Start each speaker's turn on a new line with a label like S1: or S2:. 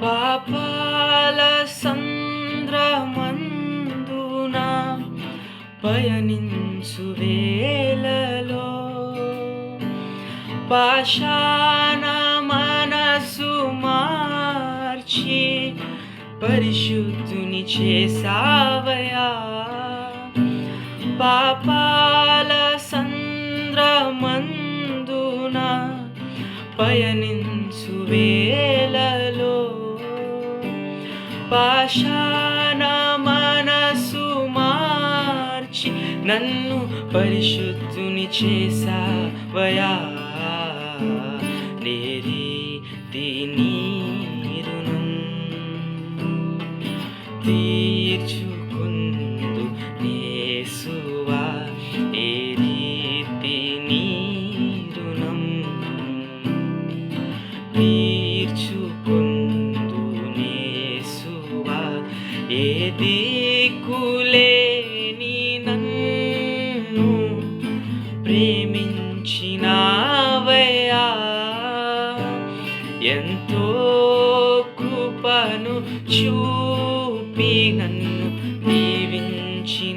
S1: పాపాల సంద్రమందున పయనించు వేళలో పాషాణ మనసు మార్చి పరిశుద్ధుని చేసావయా. పాపాల సంద్రమందున పయనించు వేళలో పాషాణ మనసు మార్చి నన్ను పరిశుద్ధుని చేసావయా. నేరీతి నీ రుణం తీర్చుకుందు యేసువా. ఏ రీతి నీ రుణం తీర్చుకుందు యేసువా. ఏ దిక్కులేని నన్ను ప్రేమించినావయ్యా. ఎంతో కృపను